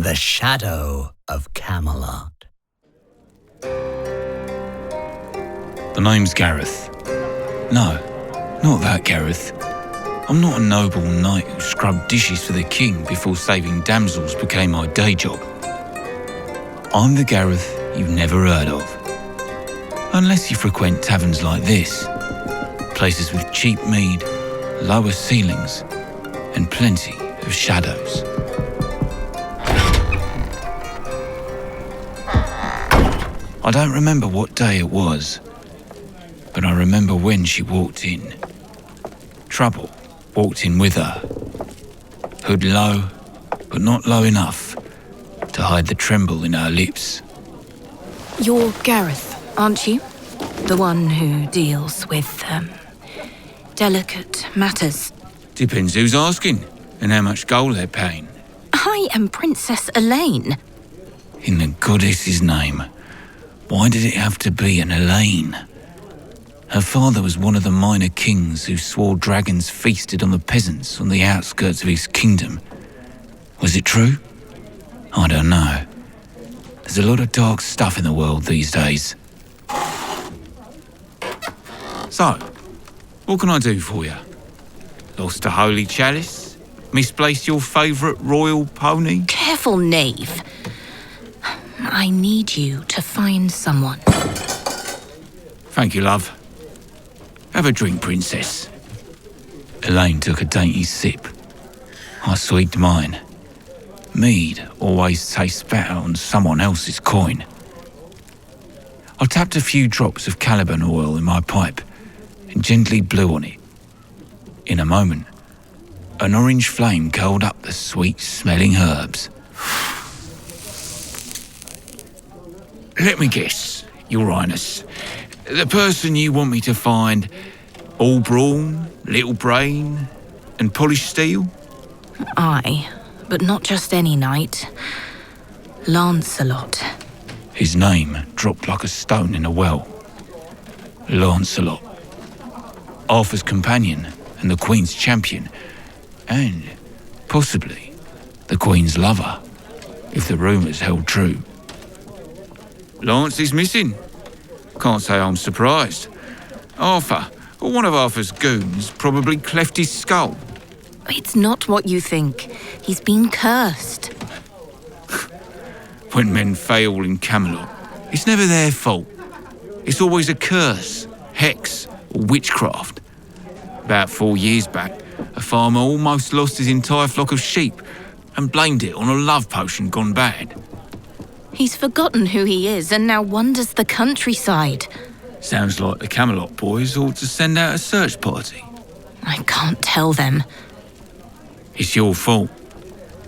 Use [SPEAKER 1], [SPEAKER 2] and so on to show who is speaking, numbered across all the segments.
[SPEAKER 1] The Shadow of Camelot.
[SPEAKER 2] The name's Gareth. No, not that Gareth. I'm not a noble knight who scrubbed dishes for the king before saving damsels became my day job. I'm the Gareth you've never heard of. Unless you frequent taverns like this, places with cheap mead, lower ceilings, and plenty of shadows. I don't remember what day it was, but I remember when she walked in. Trouble walked in with her. Hood low, but not low enough to hide the tremble in her lips.
[SPEAKER 3] You're Gareth, aren't you? The one who deals with, delicate matters.
[SPEAKER 2] Depends who's asking and how much gold they're paying.
[SPEAKER 3] I am Princess Elaine.
[SPEAKER 2] In the goddess's name, why did it have to be an Elaine? Her father was one of the minor kings who swore dragons feasted on the peasants on the outskirts of his kingdom. Was it true? I don't know. There's a lot of dark stuff in the world these days. So, what can I do for you? Lost a holy chalice? Misplaced your favourite royal pony?
[SPEAKER 3] Careful, knave. I need you to find someone.
[SPEAKER 2] Thank you, love. Have a drink, princess. Elaine took a dainty sip. I sweetened mine. Mead always tastes better on someone else's coin. I tapped a few drops of Caliban oil in my pipe and gently blew on it. In a moment, an orange flame curled up the sweet-smelling herbs. Let me guess, Your Highness. The person you want me to find, all brawn, little brain, and polished steel?
[SPEAKER 3] Aye, but not just any knight. Lancelot.
[SPEAKER 2] His name dropped like a stone in a well. Lancelot. Arthur's companion and the Queen's champion, and possibly the Queen's lover, if the rumours held true. Lance is missing. Can't say I'm surprised. Arthur, or one of Arthur's goons, probably cleft his skull.
[SPEAKER 3] It's not what you think. He's been cursed.
[SPEAKER 2] When men fail in Camelot, it's never their fault. It's always a curse, hex, or witchcraft. About 4 years back, a farmer almost lost his entire flock of sheep and blamed it on a love potion gone bad.
[SPEAKER 3] He's forgotten who he is and now wanders the countryside.
[SPEAKER 2] Sounds like the Camelot boys ought to send out a search party.
[SPEAKER 3] I can't tell them.
[SPEAKER 2] It's your fault,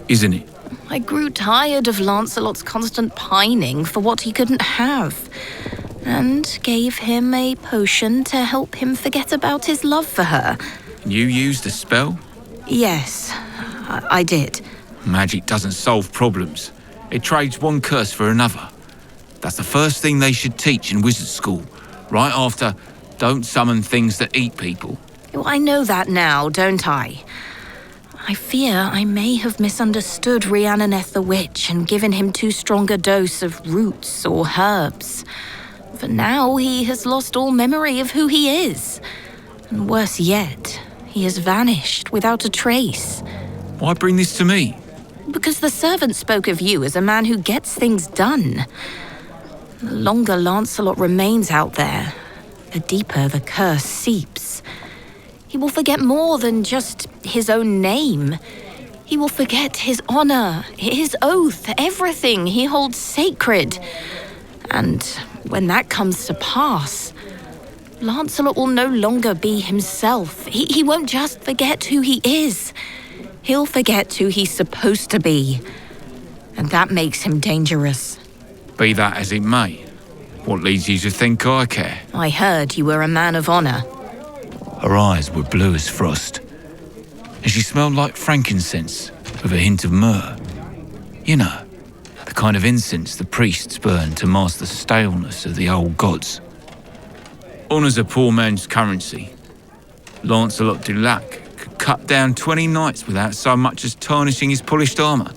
[SPEAKER 2] isn't it?
[SPEAKER 3] I grew tired of Lancelot's constant pining for what he couldn't have, and gave him a potion to help him forget about his love for her.
[SPEAKER 2] You used a spell?
[SPEAKER 3] Yes, I did.
[SPEAKER 2] Magic doesn't solve problems. It trades one curse for another. That's the first thing they should teach in wizard school. Right after, don't summon things that eat people.
[SPEAKER 3] I know that now, don't I? I fear I may have misunderstood Rhiannoneth the Witch and given him too strong a dose of roots or herbs. For now, he has lost all memory of who he is. And worse yet, he has vanished without a trace.
[SPEAKER 2] Why bring this to me?
[SPEAKER 3] Because the servant spoke of you as a man who gets things done. The longer Lancelot remains out there, the deeper the curse seeps. He will forget more than just his own name. He will forget his honor, his oath, everything he holds sacred. And when that comes to pass, Lancelot will no longer be himself. He won't just forget who he is. He'll forget who he's supposed to be. And that makes him dangerous.
[SPEAKER 2] Be that as it may, what leads you to think I care?
[SPEAKER 3] I heard you were a man of honor.
[SPEAKER 2] Her eyes were blue as frost, and she smelled like frankincense with a hint of myrrh. You know, the kind of incense the priests burn to mask the staleness of the old gods. Honour's a poor man's currency. Lancelot du Lac could cut down 20 knights without so much as tarnishing his polished armour.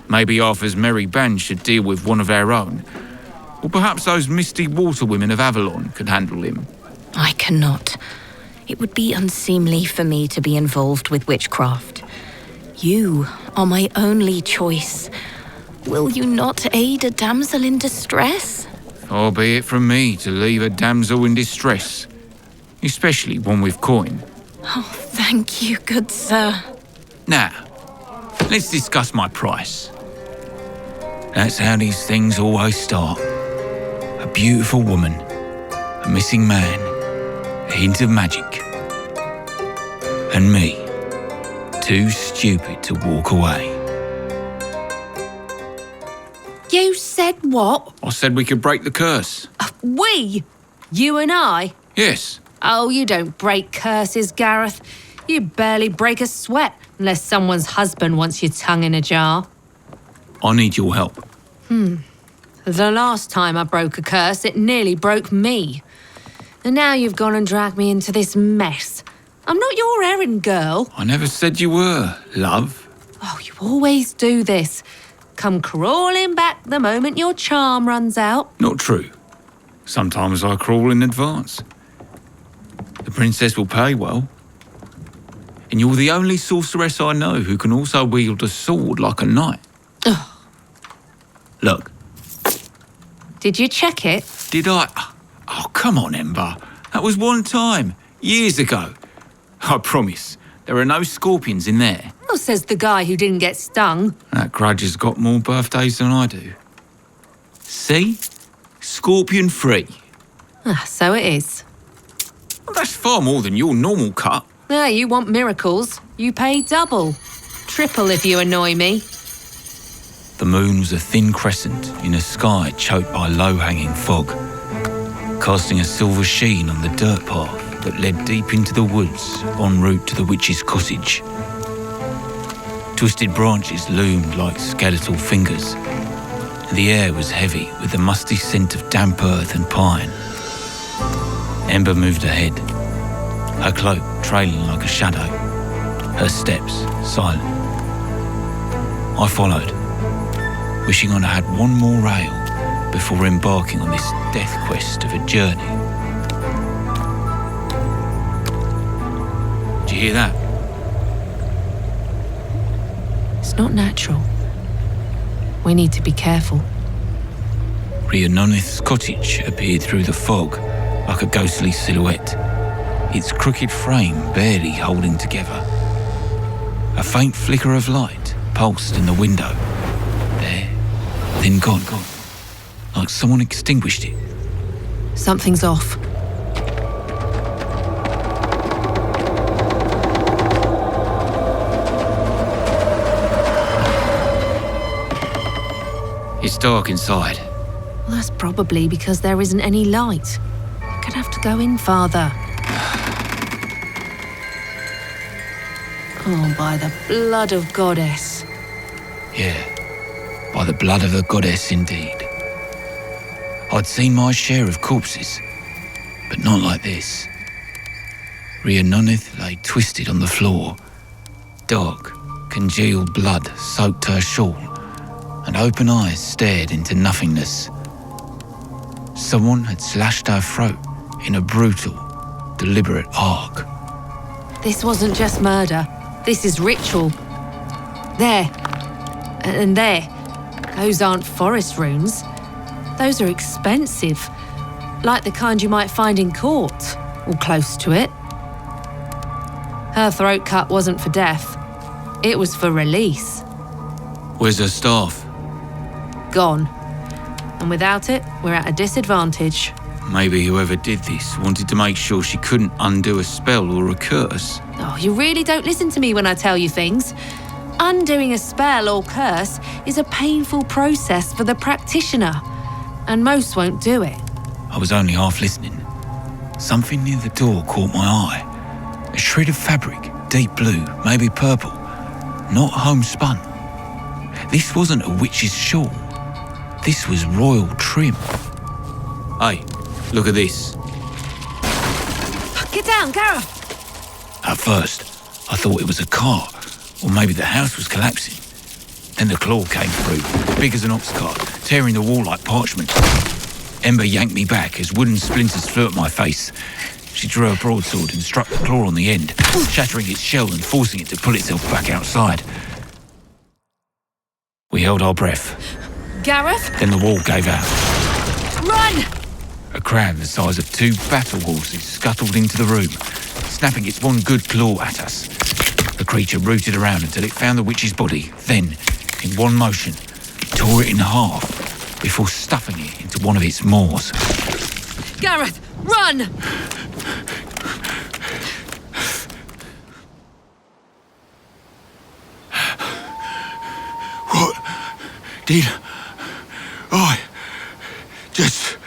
[SPEAKER 2] Maybe Arthur's merry band should deal with one of our own. Or perhaps those misty water women of Avalon could handle him.
[SPEAKER 3] I cannot. It would be unseemly for me to be involved with witchcraft. You are my only choice. Will you not aid a damsel in distress?
[SPEAKER 2] Far be it from me to leave a damsel in distress, especially one with coin.
[SPEAKER 3] Oh, thank you, good sir.
[SPEAKER 2] Now, let's discuss my price. That's how these things always start. A beautiful woman, a missing man, a hint of magic, and me, too stupid to walk away.
[SPEAKER 4] You said what?
[SPEAKER 2] I said we could break the curse.
[SPEAKER 4] We? You and I?
[SPEAKER 2] Yes.
[SPEAKER 4] Oh, you don't break curses, Gareth. You barely break a sweat unless someone's husband wants your tongue in a jar.
[SPEAKER 2] I need your help.
[SPEAKER 4] The last time I broke a curse, it nearly broke me. And now you've gone and dragged me into this mess. I'm not your errand girl.
[SPEAKER 2] I never said you were, love.
[SPEAKER 4] Oh, you always do this. Come crawling back the moment your charm runs out.
[SPEAKER 2] Not true. Sometimes I crawl in advance. The princess will pay well. And you're the only sorceress I know who can also wield a sword like a knight.
[SPEAKER 4] Ugh.
[SPEAKER 2] Look.
[SPEAKER 4] Did you check it?
[SPEAKER 2] Did I? Oh, come on, Ember. That was one time, years ago. I promise, there are no scorpions in there.
[SPEAKER 4] Well, says the guy who didn't get stung.
[SPEAKER 2] That grudge has got more birthdays than I do. See? Scorpion-free.
[SPEAKER 4] So it is.
[SPEAKER 2] Well, that's far more than your normal cut.
[SPEAKER 4] You want miracles. You pay double. Triple if you annoy me.
[SPEAKER 2] The moon was a thin crescent in a sky choked by low-hanging fog, casting a silver sheen on the dirt path that led deep into the woods en route to the witch's cottage. Twisted branches loomed like skeletal fingers, and the air was heavy with the musty scent of damp earth and pine. Ember moved ahead, her cloak trailing like a shadow, her steps silent. I followed, wishing I had one more rail before embarking on this death quest of a journey. Did you hear that?
[SPEAKER 4] It's not natural. We need to be careful.
[SPEAKER 2] Rhiannonith's cottage appeared through the fog like a ghostly silhouette, its crooked frame barely holding together. A faint flicker of light pulsed in the window. There, then gone, like someone extinguished it.
[SPEAKER 4] Something's off.
[SPEAKER 2] It's dark inside.
[SPEAKER 4] Well, that's probably because there isn't any light. You're gonna have to go in farther. Oh, by the blood of Goddess.
[SPEAKER 2] Yeah, by the blood of a goddess indeed. I'd seen my share of corpses, but not like this. Rhiannonith lay twisted on the floor. Dark, congealed blood soaked her shawl, and open eyes stared into nothingness. Someone had slashed her throat in a brutal, deliberate arc.
[SPEAKER 4] This wasn't just murder. This is ritual. There. And there. Those aren't forest runes. Those are expensive. Like the kind you might find in court, or close to it. Her throat cut wasn't for death. It was for release.
[SPEAKER 2] Where's her staff?
[SPEAKER 4] Gone. And without it, we're at a disadvantage.
[SPEAKER 2] Maybe whoever did this wanted to make sure she couldn't undo a spell or a curse.
[SPEAKER 4] Oh, you really don't listen to me when I tell you things. Undoing a spell or curse is a painful process for the practitioner, and most won't do it.
[SPEAKER 2] I was only half listening. Something near the door caught my eye. A shred of fabric, deep blue, maybe purple. Not homespun. This wasn't a witch's shawl. This was royal trim. Hey, look at this.
[SPEAKER 4] Get down, Gareth!
[SPEAKER 2] At first, I thought it was a car, or maybe the house was collapsing. Then the claw came through, big as an ox cart, tearing the wall like parchment. Ember yanked me back as wooden splinters flew at my face. She drew her broadsword and struck the claw on the end, shattering its shell and forcing it to pull itself back outside. We held our breath.
[SPEAKER 4] Gareth?
[SPEAKER 2] Then the wall gave out.
[SPEAKER 4] Run!
[SPEAKER 2] A crab the size of 2 battle horses scuttled into the room, snapping its one good claw at us. The creature rooted around until it found the witch's body, then, in one motion, tore it in half before stuffing it into one of its maws.
[SPEAKER 4] Gareth, run!
[SPEAKER 2] What did I just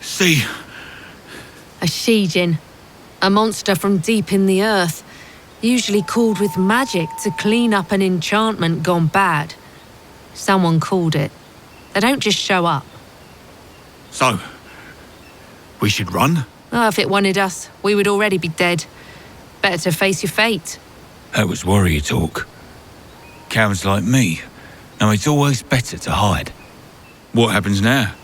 [SPEAKER 2] see?
[SPEAKER 4] A Shijin, a monster from deep in the earth, usually called with magic to clean up an enchantment gone bad. Someone called it. They don't just show up.
[SPEAKER 2] So, we should run?
[SPEAKER 4] Oh, if it wanted us, we would already be dead. Better to face your fate.
[SPEAKER 2] That was warrior talk. Cowards like me know it's always better to hide. What happens now?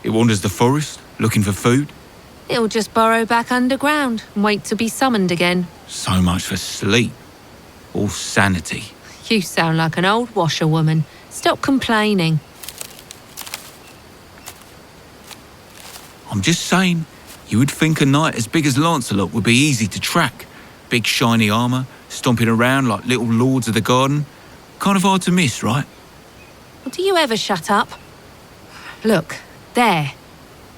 [SPEAKER 2] It wanders the forest, looking for food?
[SPEAKER 4] It'll just burrow back underground and wait to be summoned again.
[SPEAKER 2] So much for sleep. Or sanity.
[SPEAKER 4] You sound like an old washerwoman. Stop complaining.
[SPEAKER 2] I'm just saying, you would think a knight as big as Lancelot would be easy to track. Big shiny armour, stomping around like little lords of the garden. Kind of hard to miss, right?
[SPEAKER 4] Well, do you ever shut up? Look, there,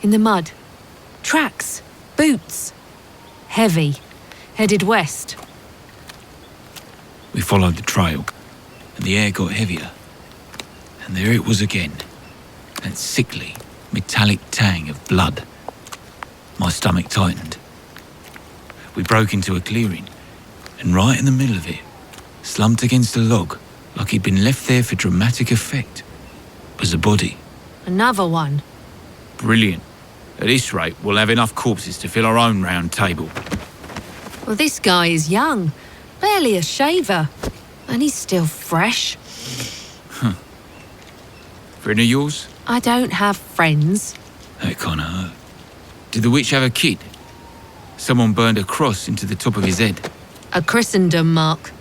[SPEAKER 4] in the mud. Tracks, boots. Heavy, headed west.
[SPEAKER 2] We followed the trail, and the air got heavier. And there it was again, that sickly, metallic tang of blood. My stomach tightened. We broke into a clearing, and right in the middle of it, slumped against a log, like he'd been left there for dramatic effect, was a body.
[SPEAKER 4] Another one.
[SPEAKER 2] Brilliant. At this rate, we'll have enough corpses to fill our own round table.
[SPEAKER 4] Well, this guy is young, barely a shaver, and he's still fresh.
[SPEAKER 2] Friend of yours?
[SPEAKER 4] I don't have friends.
[SPEAKER 2] That kinda hurt. Did the witch have a kid? Someone burned a cross into the top of his head.
[SPEAKER 4] A Christendom mark.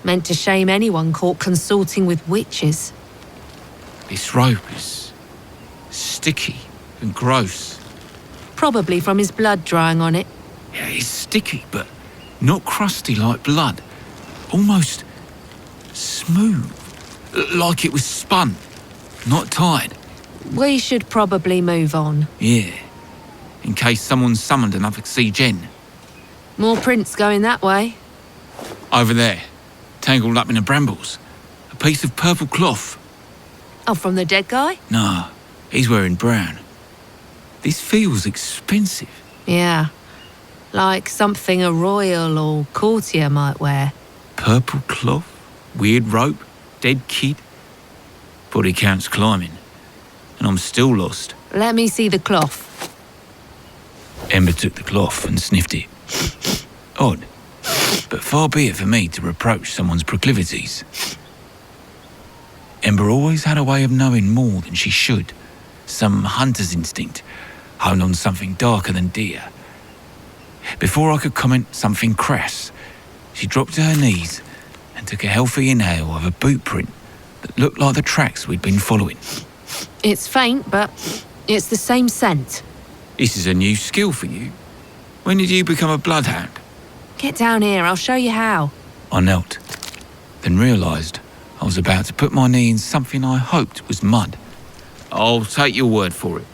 [SPEAKER 4] Meant to shame anyone caught consorting with witches.
[SPEAKER 2] This rope is sticky and gross.
[SPEAKER 4] Probably from his blood drying on it.
[SPEAKER 2] Yeah, it's sticky, but not crusty like blood. Almost smooth. Like it was spun, not tied.
[SPEAKER 4] We should probably move on.
[SPEAKER 2] Yeah, in case someone summoned another Gen.
[SPEAKER 4] More prints going that way.
[SPEAKER 2] Over there, tangled up in the brambles. A piece of purple cloth.
[SPEAKER 4] Oh, from the dead guy?
[SPEAKER 2] Nah, he's wearing brown. This feels expensive.
[SPEAKER 4] Yeah. Like something a royal or courtier might wear.
[SPEAKER 2] Purple cloth, weird rope, dead kid. Body count's climbing. And I'm still lost.
[SPEAKER 4] Let me see the cloth.
[SPEAKER 2] Ember took the cloth and sniffed it. Odd, but far be it for me to reproach someone's proclivities. Ember always had a way of knowing more than she should. Some hunter's instinct, honed on something darker than deer. Before I could comment something crass, she dropped to her knees and took a healthy inhale of a boot print that looked like the tracks we'd been following.
[SPEAKER 4] It's faint, but it's the same scent.
[SPEAKER 2] This is a new skill for you. When did you become a bloodhound?
[SPEAKER 4] Get down here, I'll show you how.
[SPEAKER 2] I knelt, then realised I was about to put my knee in something I hoped was mud. I'll take your word for it.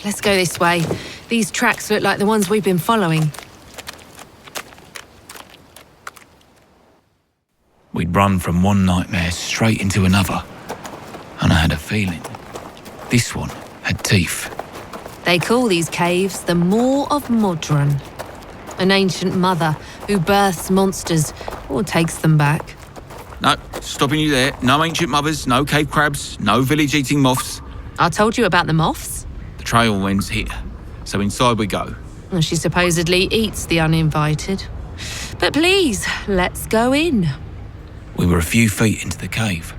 [SPEAKER 4] Let's go this way. These tracks look like the ones we've been following.
[SPEAKER 2] We'd run from one nightmare straight into another, and I had a feeling this one had teeth.
[SPEAKER 4] They call these caves the Maw of Modron. An ancient mother who births monsters or takes them back.
[SPEAKER 2] No, stopping you there. No ancient mothers, no cave crabs, no village-eating moths.
[SPEAKER 4] I told you about the moths.
[SPEAKER 2] The trail ends here, so inside we go.
[SPEAKER 4] Well, she supposedly eats the uninvited. But please, let's go in.
[SPEAKER 2] We were a few feet into the cave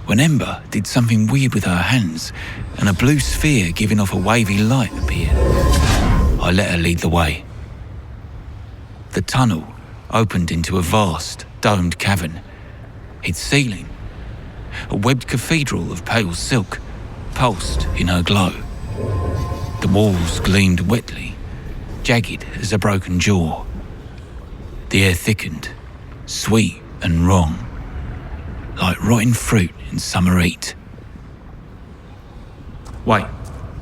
[SPEAKER 2] when Ember did something weird with her hands and a blue sphere giving off a wavy light appeared. I let her lead the way. The tunnel opened into a vast, domed cavern. Its ceiling, a webbed cathedral of pale silk, pulsed in her glow. The walls gleamed wetly, jagged as a broken jaw. The air thickened, sweet and wrong, like rotting fruit in summer heat. Wait,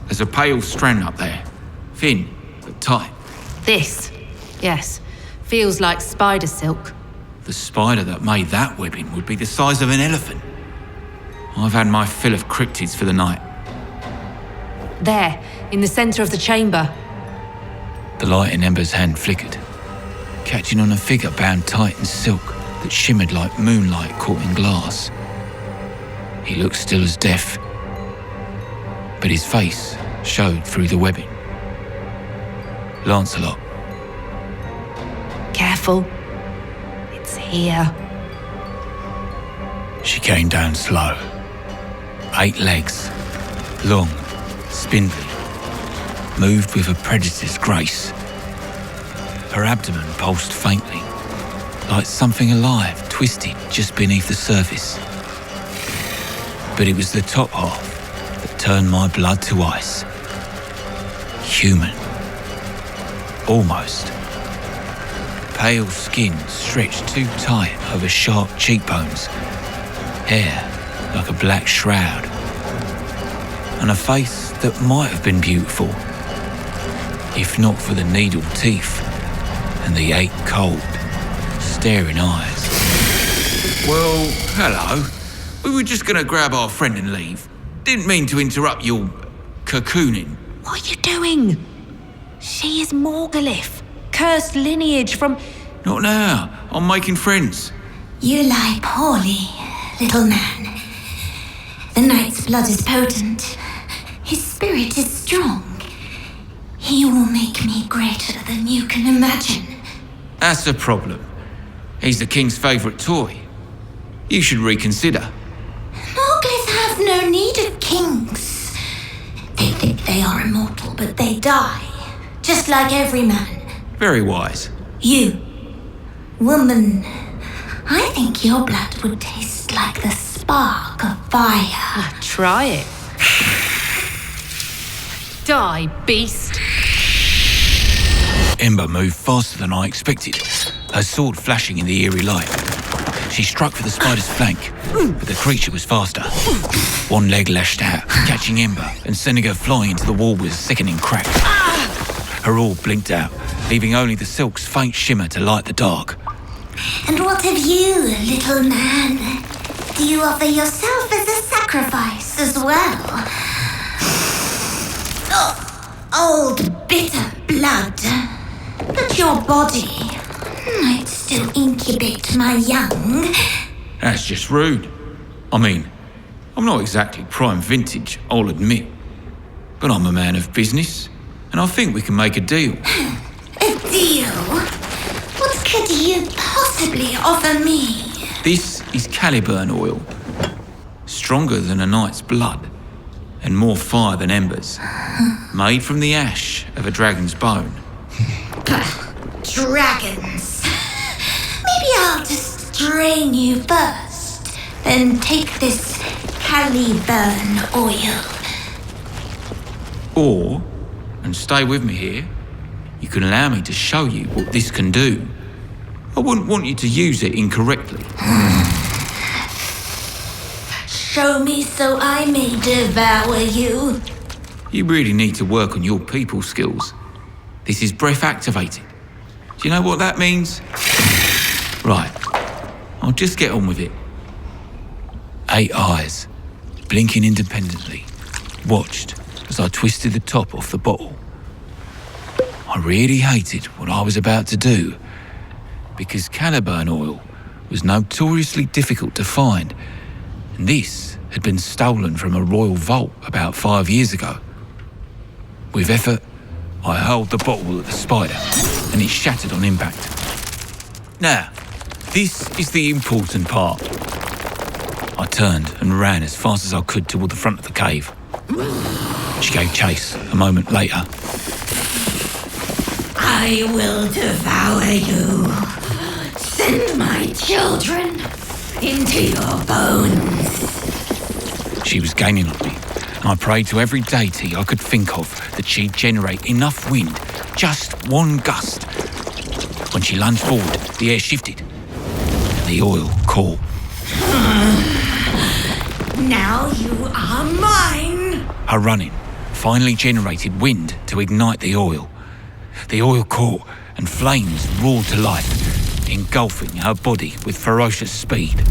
[SPEAKER 2] there's a pale strand up there. Thin, but tight.
[SPEAKER 4] This, yes, feels like spider silk.
[SPEAKER 2] The spider that made that webbing would be the size of an elephant. I've had my fill of cryptids for the night.
[SPEAKER 4] There, in the centre of the chamber.
[SPEAKER 2] The light in Ember's hand flickered, catching on a figure bound tight in silk that shimmered like moonlight caught in glass. He looked still as death, but his face showed through the webbing. Lancelot.
[SPEAKER 4] Careful. It's here.
[SPEAKER 2] She came down slow. 8 legs, long, spindly, moved with a predator's grace. Her abdomen pulsed faintly, like something alive twisted just beneath the surface. But it was the top half that turned my blood to ice. Human. Almost. Pale skin stretched too tight over sharp cheekbones. Hair like a black shroud. And a face that might have been beautiful, if not for the needle teeth and the 8 cold, staring eyes. Well, hello. We were just gonna grab our friend and leave. Didn't mean to interrupt your cocooning.
[SPEAKER 4] What are you doing? She is Morgulith, cursed lineage from...
[SPEAKER 2] Not now. I'm making friends.
[SPEAKER 5] You lie poorly, little man. The knight's blood is potent. His spirit is strong. He will make me greater than you can imagine.
[SPEAKER 2] That's the problem. He's the king's favourite toy. You should reconsider.
[SPEAKER 5] Morgulith have no need of kings. They think they are immortal, but they die. Just like every man.
[SPEAKER 2] Very wise.
[SPEAKER 5] You, woman, I think your blood would taste like the spark of fire.
[SPEAKER 4] Try it. Die, beast.
[SPEAKER 2] Ember moved faster than I expected, her sword flashing in the eerie light. She struck for the spider's flank, but the creature was faster. One leg lashed out, catching Ember and sending her flying into the wall with a sickening crack. Her orb blinked out, leaving only the silk's faint shimmer to light the dark.
[SPEAKER 5] And what of you, little man? Do you offer yourself as a sacrifice as well? Oh, old bitter blood. But your body might still incubate my young.
[SPEAKER 2] That's just rude. I mean, I'm not exactly prime vintage, I'll admit. But I'm a man of business, and I think we can make a deal.
[SPEAKER 5] A deal? What could you possibly offer me?
[SPEAKER 2] This is Caliburn oil. Stronger than a knight's blood, and more fire than embers. Made from the ash of a dragon's bone.
[SPEAKER 5] Dragons. Maybe I'll just drain you first, then take this Caliburn oil.
[SPEAKER 2] Or, and stay with me here, you can allow me to show you what this can do. I wouldn't want you to use it incorrectly.
[SPEAKER 5] Show me so I may devour you.
[SPEAKER 2] You really need to work on your people skills. This is breath activated. Do you know what that means? Right, I'll just get on with it. 8 eyes, blinking independently, watched as I twisted the top off the bottle. I really hated what I was about to do, because Caliburn oil was notoriously difficult to find, and this had been stolen from a royal vault about 5 years ago. With effort, I hurled the bottle at the spider, and it shattered on impact. Now, This is the important part. I turned and ran as fast as I could toward the front of the cave. She gave chase a moment later.
[SPEAKER 5] I will devour you. Send my children into your bones.
[SPEAKER 2] She was gaining on me, and I prayed to every deity I could think of that she'd generate enough wind, just one gust. When she lunged forward, the air shifted, and the oil caught.
[SPEAKER 5] Now you are mine.
[SPEAKER 2] Her running finally generated wind to ignite the oil. The oil caught, and flames roared to life, engulfing her body with ferocious speed.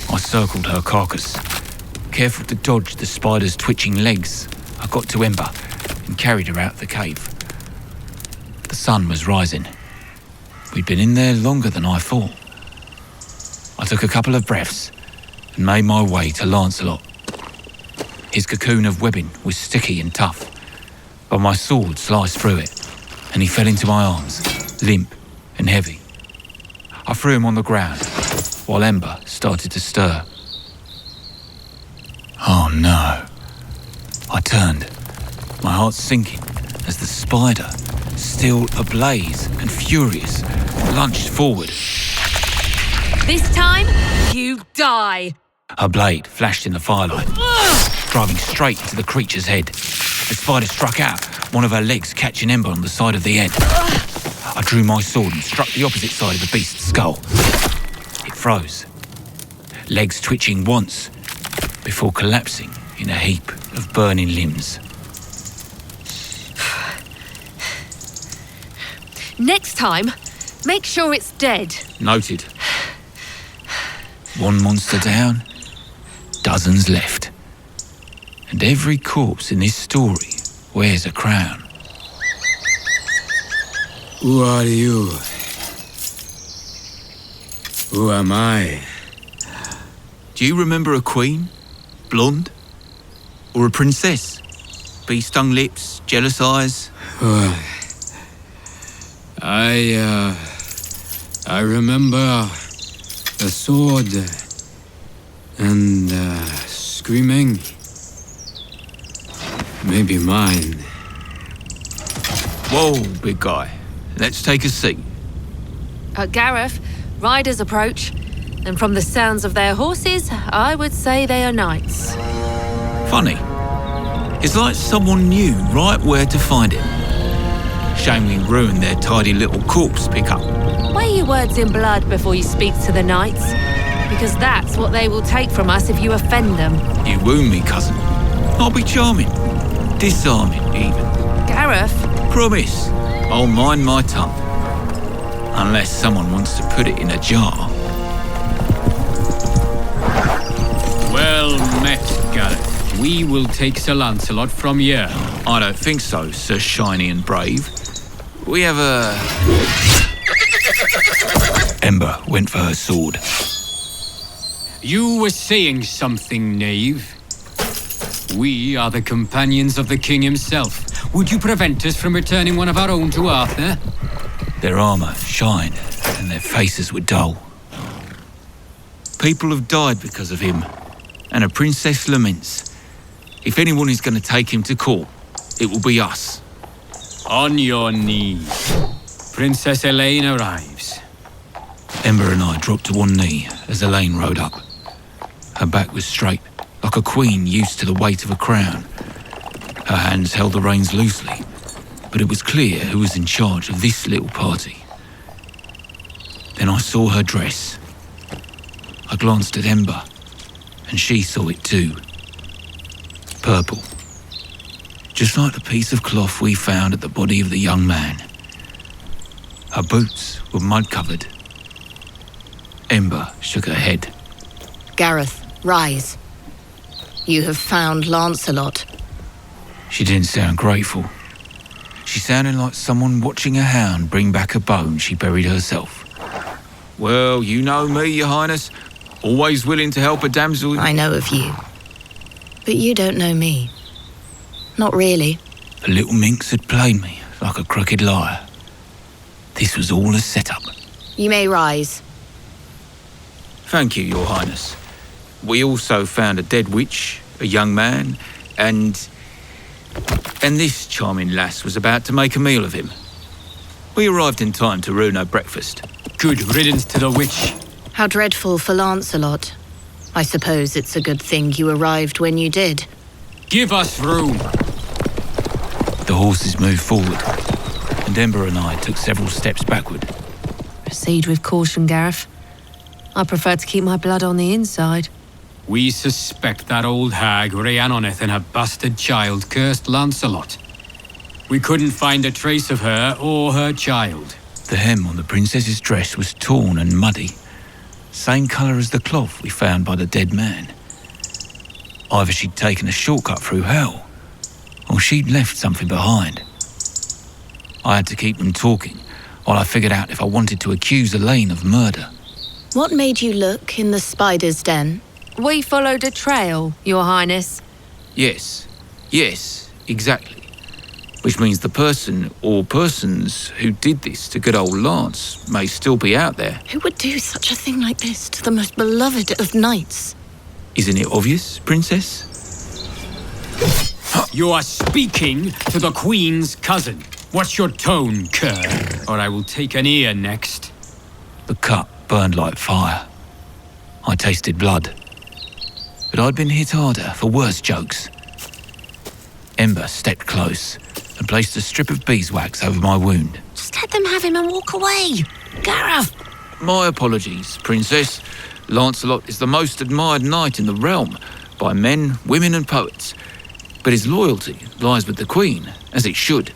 [SPEAKER 2] I circled her carcass, careful to dodge the spider's twitching legs. I got to Ember and carried her out the cave. The sun was rising. We'd been in there longer than I thought. I took a couple of breaths and made my way to Lancelot. His cocoon of webbing was sticky and tough, but my sword sliced through it, and he fell into my arms, limp and heavy. I threw him on the ground, while Ember started to stir. Oh no. I turned, my heart sinking as the spider, still ablaze and furious, lunged forward.
[SPEAKER 4] This time, you die.
[SPEAKER 2] Her blade flashed in the firelight, driving straight into the creature's head. The spider struck out, one of her legs catching Ember on the side of the head. I drew my sword and struck the opposite side of the beast's skull. It froze, legs twitching once, before collapsing in a heap of burning limbs.
[SPEAKER 4] Next time, make sure it's dead.
[SPEAKER 2] Noted. One monster down, dozens left. And every corpse in this story wears a crown.
[SPEAKER 6] Who are you? Who am I?
[SPEAKER 2] Do you remember a queen? Blonde? Or a princess? Bee-stung lips, jealous eyes?
[SPEAKER 6] I remember a sword and screaming. Maybe mine.
[SPEAKER 2] Whoa, big guy. Let's take a seat.
[SPEAKER 4] Gareth, riders approach, and from the sounds of their horses, I would say they are knights.
[SPEAKER 2] Funny. It's like someone knew right where to find him. Shame we ruined their tidy little corpse pickup.
[SPEAKER 4] Weigh your words in blood before you speak to the knights, because that's what they will take from us if you offend them.
[SPEAKER 2] You wound me, cousin. I'll be charming. Disarming, even.
[SPEAKER 4] Gareth?
[SPEAKER 2] Promise, I'll mind my tongue. Unless someone wants to put it in a jar.
[SPEAKER 6] Well met, Gareth. We will take Sir Lancelot from here.
[SPEAKER 2] I don't think so, Sir Shiny and Brave. We have a... Ember went for her sword.
[SPEAKER 6] You were saying something, knave. We are the companions of the king himself. Would you prevent us from returning one of our own to Arthur?
[SPEAKER 2] Their armour shined, and their faces were dull. People have died because of him, and a princess laments. If anyone is going to take him to court, it will be us.
[SPEAKER 6] On your knees. Princess Elaine arrives.
[SPEAKER 2] Ember and I dropped to one knee as Elaine rode up. Her back was straight, like a queen used to the weight of a crown. Her hands held the reins loosely, but it was clear who was in charge of this little party. Then I saw her dress. I glanced at Ember, and she saw it too. Purple. Just like the piece of cloth we found at the body of the young man. Her boots were mud-covered. Ember shook her head.
[SPEAKER 3] Gareth, rise. You have found Lancelot.
[SPEAKER 2] She didn't sound grateful. She sounded like someone watching a hound bring back a bone she buried herself. Well, you know me, Your Highness. Always willing to help a damsel.
[SPEAKER 3] I know of you. But you don't know me. Not really.
[SPEAKER 2] The little minx had played me like a crooked liar. This was all a setup.
[SPEAKER 3] You may rise.
[SPEAKER 2] Thank you, Your Highness. We also found a dead witch, a young man, and this charming lass was about to make a meal of him. We arrived in time to ruin her breakfast.
[SPEAKER 6] Good riddance to the witch.
[SPEAKER 3] How dreadful for Lancelot. I suppose it's a good thing you arrived when you did.
[SPEAKER 6] Give us room.
[SPEAKER 2] The horses moved forward, and Ember and I took several steps backward.
[SPEAKER 4] Proceed with caution, Gareth. I prefer to keep my blood on the inside.
[SPEAKER 6] We suspect that old hag Rhiannoneth and her bastard child cursed Lancelot. We couldn't find a trace of her or her child.
[SPEAKER 2] The hem on the princess's dress was torn and muddy, same colour as the cloth we found by the dead man. Either she'd taken a shortcut through hell, or she'd left something behind. I had to keep them talking while I figured out if I wanted to accuse Elaine of murder.
[SPEAKER 3] What made you look in the spider's den?
[SPEAKER 4] We followed a trail, Your Highness.
[SPEAKER 2] Yes, exactly. Which means the person or persons who did this to good old Lance may still be out there.
[SPEAKER 3] Who would do such a thing like this to the most beloved of knights?
[SPEAKER 2] Isn't it obvious, Princess?
[SPEAKER 6] You are speaking to the Queen's cousin. What's your tone, cur? Or I will take an ear next.
[SPEAKER 2] The cut burned like fire. I tasted blood. But I'd been hit harder for worse jokes. Ember stepped close and placed a strip of beeswax over my wound.
[SPEAKER 3] Just let them have him and walk away. Gareth!
[SPEAKER 2] My apologies, Princess. Lancelot is the most admired knight in the realm by men, women and poets. But his loyalty lies with the Queen, as it should.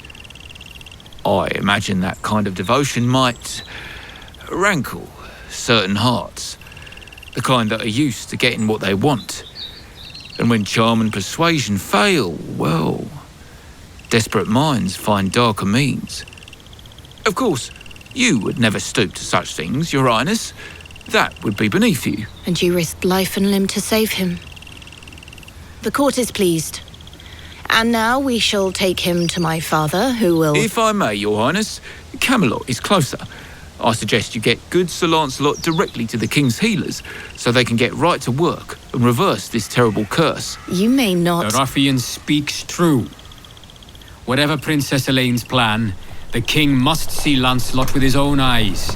[SPEAKER 2] I imagine that kind of devotion might rankle certain hearts. The kind that are used to getting what they want. And when charm and persuasion fail, well, desperate minds find darker means. Of course, you would never stoop to such things, Your Highness. That would be beneath you.
[SPEAKER 3] And you risked life and limb to save him. The court is pleased. And now we shall take him to my father, who will...
[SPEAKER 2] If I may, Your Highness, Camelot is closer. I suggest you get good Sir Lancelot directly to the King's healers, so they can get right to work and reverse this terrible curse.
[SPEAKER 3] You may not...
[SPEAKER 6] The ruffian speaks true. Whatever Princess Elaine's plan, the King must see Lancelot with his own eyes.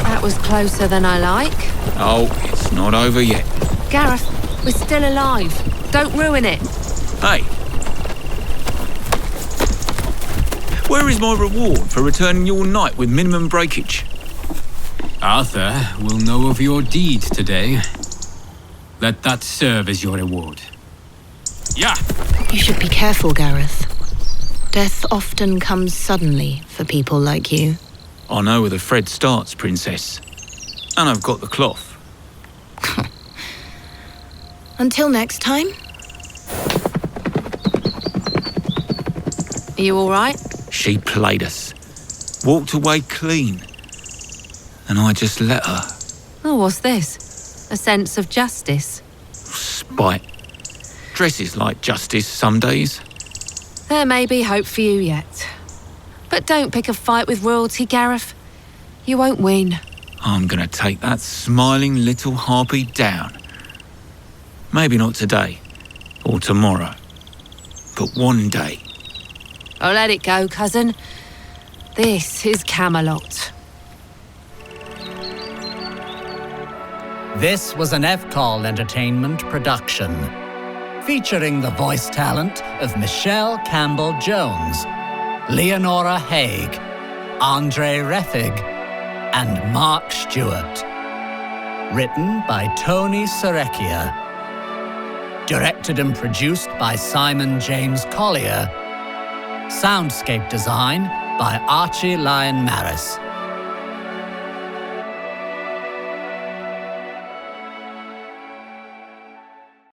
[SPEAKER 4] That was closer than I like.
[SPEAKER 2] Oh, it's not over yet.
[SPEAKER 4] Gareth, we're still alive. Don't ruin it.
[SPEAKER 2] Hey! Where is my reward for returning your knight with minimum breakage?
[SPEAKER 6] Arthur will know of your deed today. Let that serve as your reward. Yeah!
[SPEAKER 3] You should be careful, Gareth. Death often comes suddenly for people like you.
[SPEAKER 2] I know where the thread starts, Princess. And I've got the cloth.
[SPEAKER 3] Until next time.
[SPEAKER 4] Are you all right?
[SPEAKER 2] She played us. Walked away clean. And I just let her.
[SPEAKER 4] Oh, what's this? A sense of justice.
[SPEAKER 2] Spite. Dresses like justice some days.
[SPEAKER 4] There may be hope for you yet. But don't pick a fight with royalty, Gareth. You won't win.
[SPEAKER 2] I'm gonna take that smiling little harpy down. Maybe not today, or tomorrow, but one day.
[SPEAKER 4] Oh, let it go, cousin. This is Camelot.
[SPEAKER 1] This was an FCAL Entertainment production, featuring the voice talent of Michelle Campbell-Jones, Leonora Haig, Andre Refig, and Mark Stewart. Written by Tony Sarrecchia. Directed and produced by Simon James Collier. Soundscape design by Archie Lyon Maris.